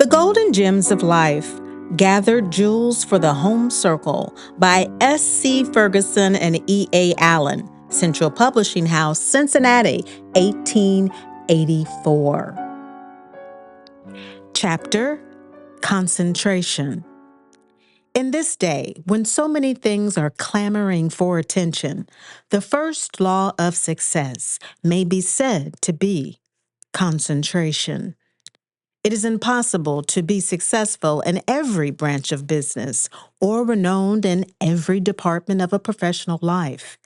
The Golden Gems of Life, Gathered Jewels for the Home Circle by S.C. Ferguson and E.A. Allen, Central Publishing House, Cincinnati, 1884. Chapter: Concentration. In this day, when so many things are clamoring for attention, the first law of success may be said to be concentration. It is impossible to be successful in every branch of business or renowned in every department of a professional life.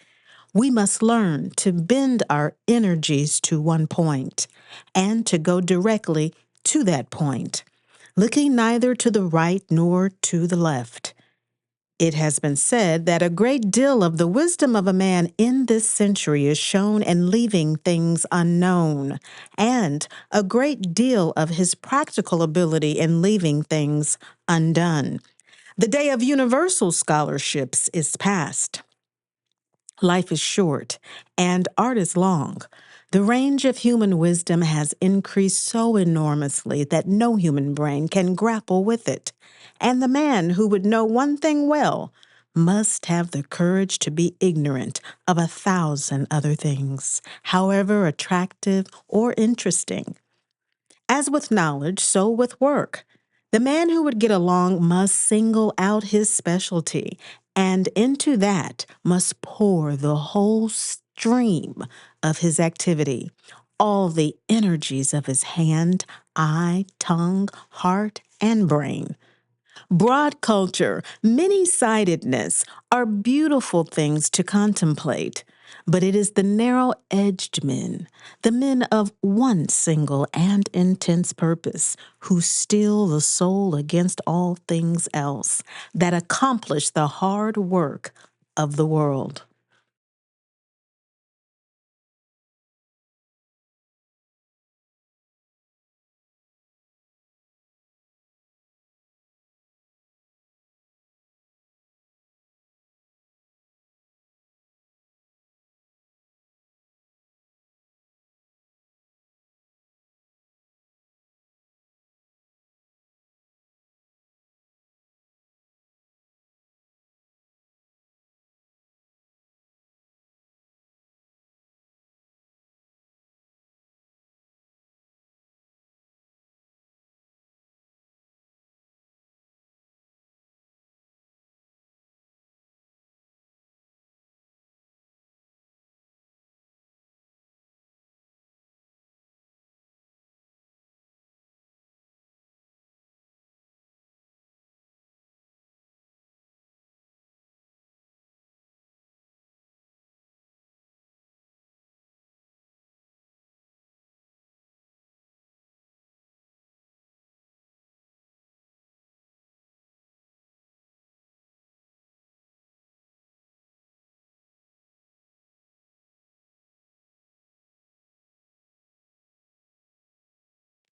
We must learn to bend our energies to one point and to go directly to that point, looking neither to the right nor to the left. It has been said that a great deal of the wisdom of a man in this century is shown in leaving things unknown, and a great deal of his practical ability in leaving things undone. The day of universal scholarships is past. Life is short, and art is long. The range of human wisdom has increased so enormously that no human brain can grapple with it. And the man who would know one thing well must have the courage to be ignorant of 1,000 other things, however attractive or interesting. As with knowledge, so with work. The man who would get along must single out his specialty, and into that must pour the whole stream of his activity, all the energies of his hand, eye, tongue, heart, and brain. Broad culture, many-sidedness are beautiful things to contemplate, but it is the narrow-edged men, the men of one single and intense purpose, who steel the soul against all things else, that accomplish the hard work of the world.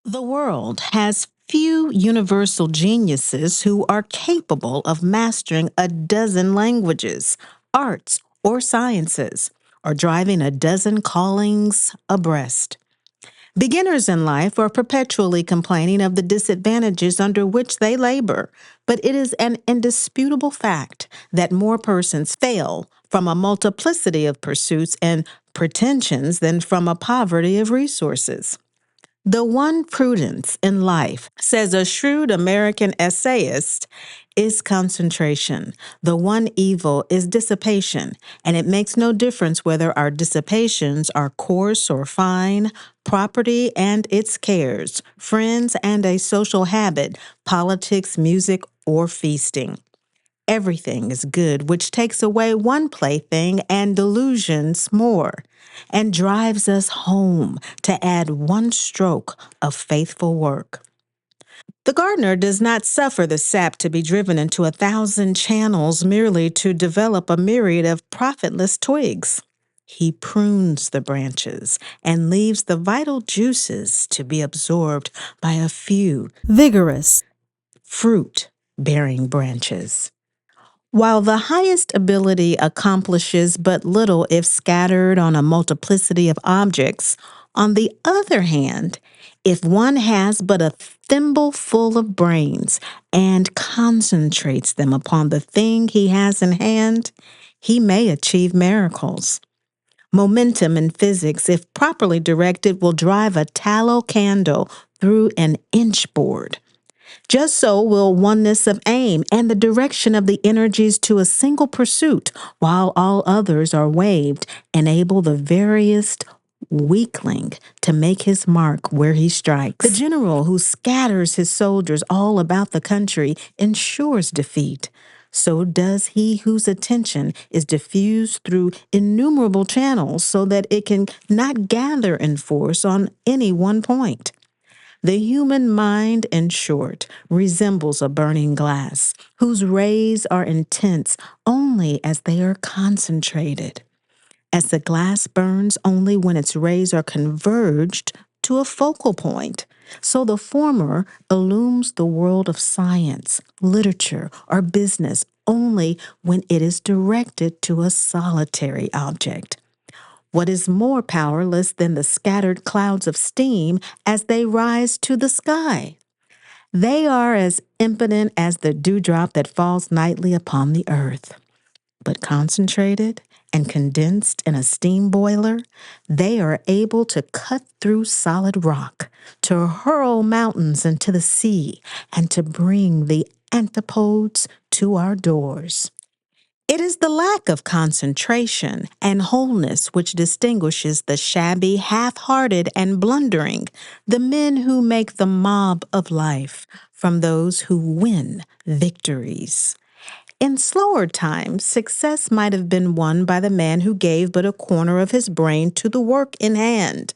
The world has few universal geniuses who are capable of mastering a dozen languages, arts, or sciences, or driving a dozen callings abreast. Beginners in life are perpetually complaining of the disadvantages under which they labor, but it is an indisputable fact that more persons fail from a multiplicity of pursuits and pretensions than from a poverty of resources. The one prudence in life, says a shrewd American essayist, is concentration. The one evil is dissipation, and it makes no difference whether our dissipations are coarse or fine, property and its cares, friends and a social habit, politics, music, or feasting. Everything is good which takes away one plaything and delusions more, and drives us home to add one stroke of faithful work. The gardener does not suffer the sap to be driven into 1,000 channels merely to develop a myriad of profitless twigs. He prunes the branches and leaves the vital juices to be absorbed by a few vigorous fruit-bearing branches. While the highest ability accomplishes but little if scattered on a multiplicity of objects, on the other hand, If one has but a thimbleful of brains and concentrates them upon the thing he has in hand, he may achieve miracles. Momentum in physics, if properly directed, will drive a tallow candle through an inch board. Just so will oneness of aim and the direction of the energies to a single pursuit, while all others are waived, enable the veriest weakling to make his mark where he strikes. The general who scatters his soldiers all about the country ensures defeat. So does he whose attention is diffused through innumerable channels so that it can not gather in force on any one point. The human mind, in short, resembles a burning glass, whose rays are intense only as they are concentrated. As the glass burns only when its rays are converged to a focal point, so the former illumes the world of science, literature, or business only when it is directed to a solitary object. What is more powerless than the scattered clouds of steam as they rise to the sky? They are as impotent as the dewdrop that falls nightly upon the earth. But concentrated and condensed in a steam boiler, they are able to cut through solid rock, to hurl mountains into the sea, and to bring the antipodes to our doors. It is the lack of concentration and wholeness which distinguishes the shabby, half-hearted, and blundering, the men who make the mob of life, from those who win victories. In slower times, success might have been won by the man who gave but a corner of his brain to the work in hand.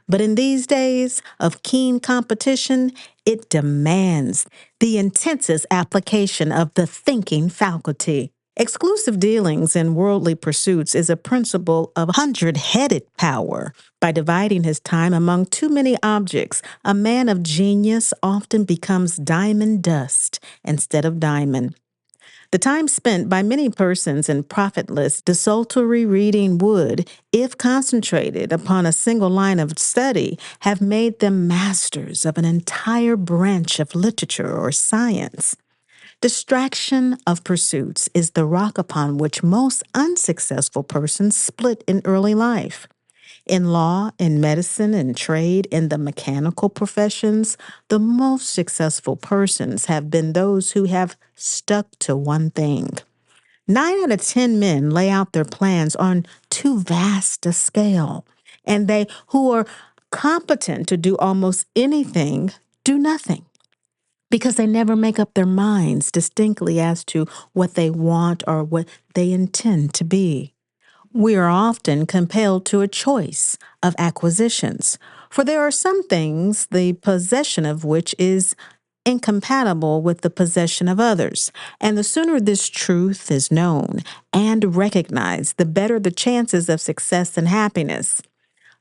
But in these days of keen competition, it demands the intensest application of the thinking faculty. Exclusive dealings in worldly pursuits is a principle of hundred-headed power. By dividing his time among too many objects, a man of genius often becomes diamond dust instead of diamond. The time spent by many persons in profitless, desultory reading would, if concentrated upon a single line of study, have made them masters of an entire branch of literature or science. Distraction of pursuits is the rock upon which most unsuccessful persons split in early life. In law, in medicine, in trade, in the mechanical professions, the most successful persons have been those who have stuck to one thing. 9 out of 10 men lay out their plans on too vast a scale, and they who are competent to do almost anything do nothing, because they never make up their minds distinctly as to what they want or what they intend to be. We are often compelled to a choice of acquisitions, for there are some things the possession of which is incompatible with the possession of others, and the sooner this truth is known and recognized, the better the chances of success and happiness.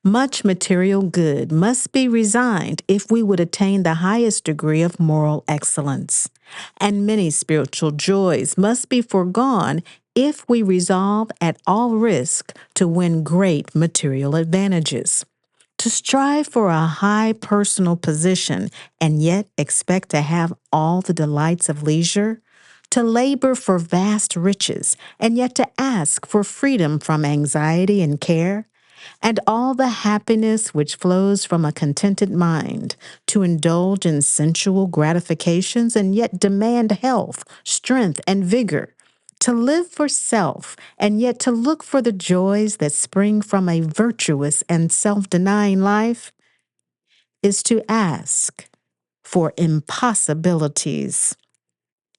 Much material good must be resigned if we would attain the highest degree of moral excellence, and many spiritual joys must be foregone if we resolve at all risk to win great material advantages. To strive for a high personal position and yet expect to have all the delights of leisure, to labor for vast riches and yet to ask for freedom from anxiety and care, and all the happiness which flows from a contented mind, to indulge in sensual gratifications and yet demand health, strength, and vigor, to live for self and yet to look for the joys that spring from a virtuous and self-denying life, is to ask for impossibilities.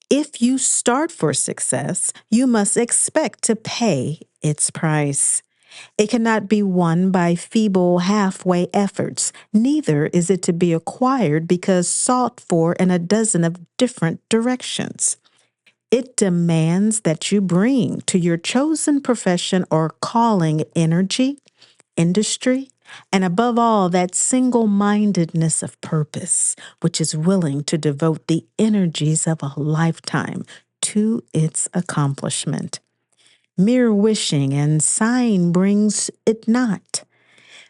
If you start for success, you must expect to pay its price. It cannot be won by feeble halfway efforts, neither is it to be acquired because sought for in a dozen of different directions. It demands that you bring to your chosen profession or calling energy, industry, and above all, that single-mindedness of purpose, which is willing to devote the energies of a lifetime to its accomplishment. Mere wishing and sighing brings it not.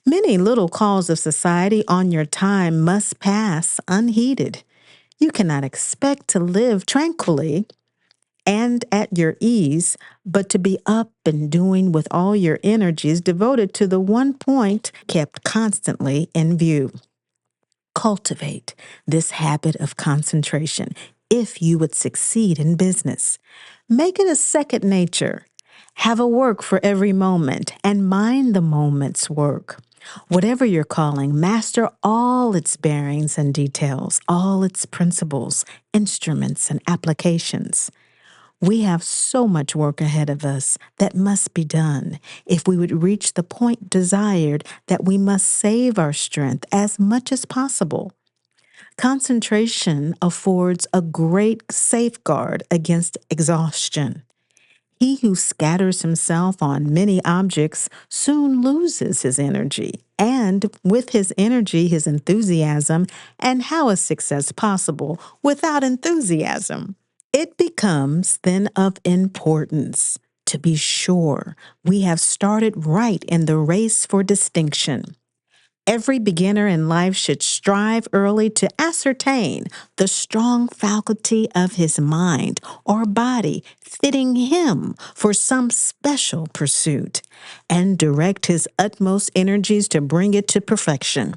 Many little calls of society on your time must pass unheeded. You cannot expect to live tranquilly and at your ease, but to be up and doing with all your energies devoted to the one point kept constantly in view. Cultivate this habit of concentration if you would succeed in business. Make it a second nature. Have a work for every moment and mind the moment's work. Whatever your calling, master all its bearings and details, all its principles, instruments, and applications. We have so much work ahead of us that must be done if we would reach the point desired that we must save our strength as much as possible. Concentration affords a great safeguard against exhaustion. He who scatters himself on many objects soon loses his energy, and with his energy, his enthusiasm, and how is success possible without enthusiasm? It becomes then of importance to be sure we have started right in the race for distinction. Every beginner in life should strive early to ascertain the strong faculty of his mind or body fitting him for some special pursuit and direct his utmost energies to bring it to perfection.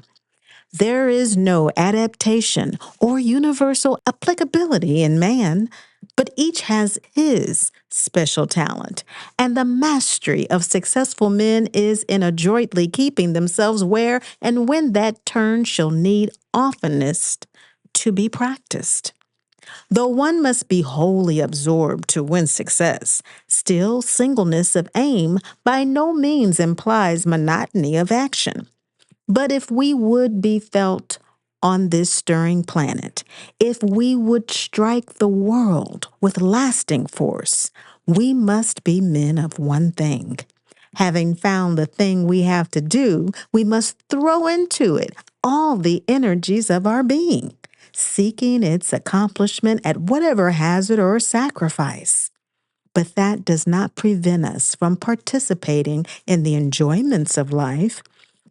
There is no adaptation or universal applicability in man, but each has his special talent, and the mastery of successful men is in adroitly keeping themselves where and when that turn shall need oftenest to be practiced. Though one must be wholly absorbed to win success, still singleness of aim by no means implies monotony of action. But if we would be felt on this stirring planet, if we would strike the world with lasting force, we must be men of one thing. Having found the thing we have to do, we must throw into it all the energies of our being, seeking its accomplishment at whatever hazard or sacrifice. But that does not prevent us from participating in the enjoyments of life.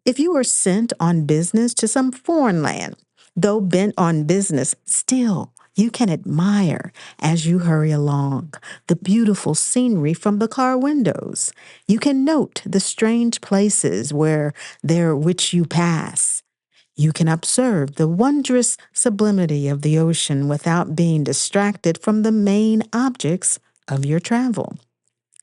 If you are sent on business to some foreign land, though bent on business, still you can admire as you hurry along the beautiful scenery from the car windows. You can note the strange places which you pass. You can observe the wondrous sublimity of the ocean without being distracted from the main objects of your travel.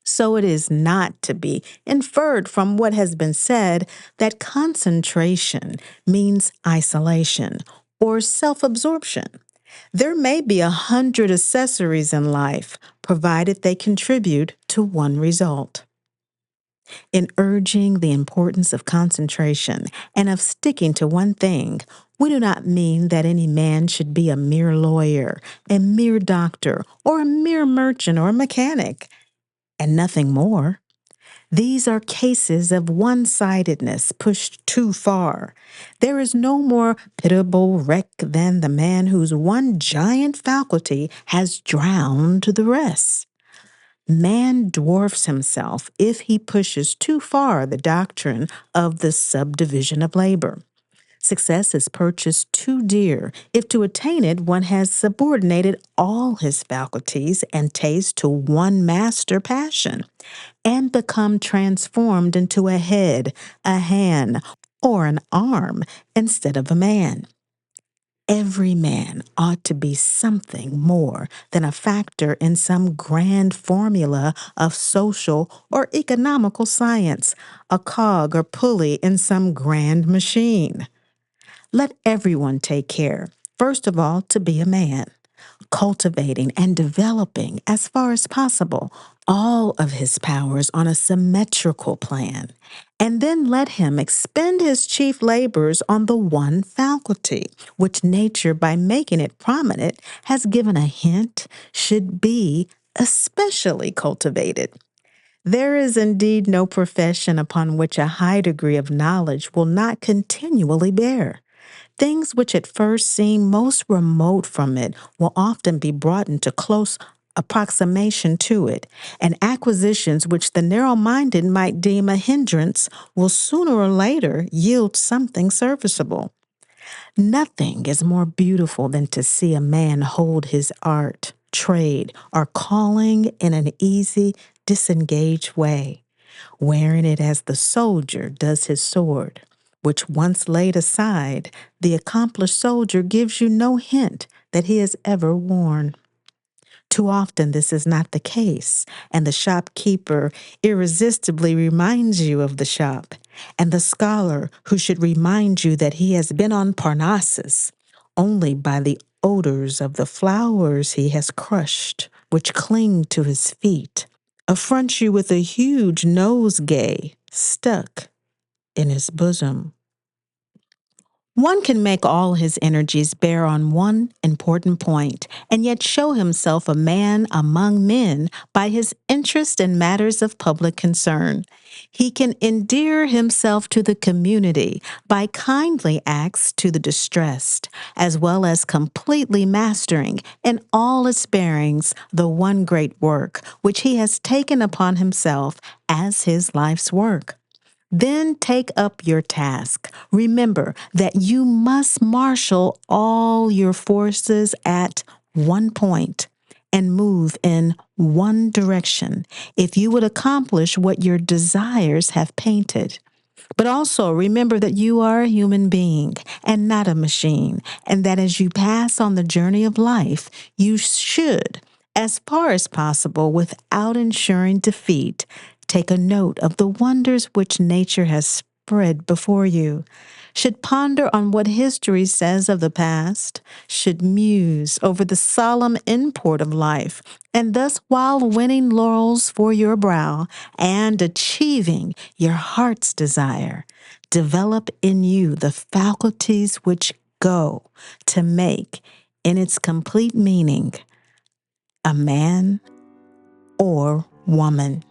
So it is not to be inferred from what has been said that concentration means isolation or self-absorption. There may be 100 accessories in life, provided they contribute to one result. In urging the importance of concentration and of sticking to one thing, we do not mean that any man should be a mere lawyer, a mere doctor, or a mere merchant or mechanic, and nothing more. These are cases of one-sidedness pushed too far. There is no more pitiable wreck than the man whose one giant faculty has drowned the rest. Man dwarfs himself if he pushes too far the doctrine of the subdivision of labor. Success is purchased too dear if to attain it one has subordinated all his faculties and tastes to one master passion and become transformed into a head, a hand, or an arm instead of a man. Every man ought to be something more than a factor in some grand formula of social or economical science, a cog or pulley in some grand machine. Let everyone take care, first of all, to be a man, cultivating and developing, as far as possible, all of his powers on a symmetrical plan, and then let him expend his chief labors on the one faculty, which nature, by making it prominent, has given a hint should be especially cultivated. There is indeed no profession upon which a high degree of knowledge will not continually bear. Things which at first seem most remote from it will often be brought into close approximation to it, and acquisitions which the narrow-minded might deem a hindrance will sooner or later yield something serviceable. Nothing is more beautiful than to see a man hold his art, trade, or calling in an easy, disengaged way, wearing it as the soldier does his sword, which once laid aside, the accomplished soldier gives you no hint that he has ever worn. Too often this is not the case, and the shopkeeper irresistibly reminds you of the shop, and the scholar who should remind you that he has been on Parnassus only by the odors of the flowers he has crushed, which cling to his feet, affronts you with a huge nosegay stuck in his bosom. One can make all his energies bear on one important point, and yet show himself a man among men by his interest in matters of public concern. He can endear himself to the community by kindly acts to the distressed, as well as completely mastering, in all its bearings, the one great work which he has taken upon himself as his life's work. Then take up your task. Remember that you must marshal all your forces at one point and move in one direction if you would accomplish what your desires have painted. But also remember that you are a human being and not a machine, and that as you pass on the journey of life, you should, as far as possible without ensuring defeat, take a note of the wonders which nature has spread before you, should ponder on what history says of the past, should muse over the solemn import of life, and thus while winning laurels for your brow and achieving your heart's desire, develop in you the faculties which go to make, in its complete meaning, a man or woman.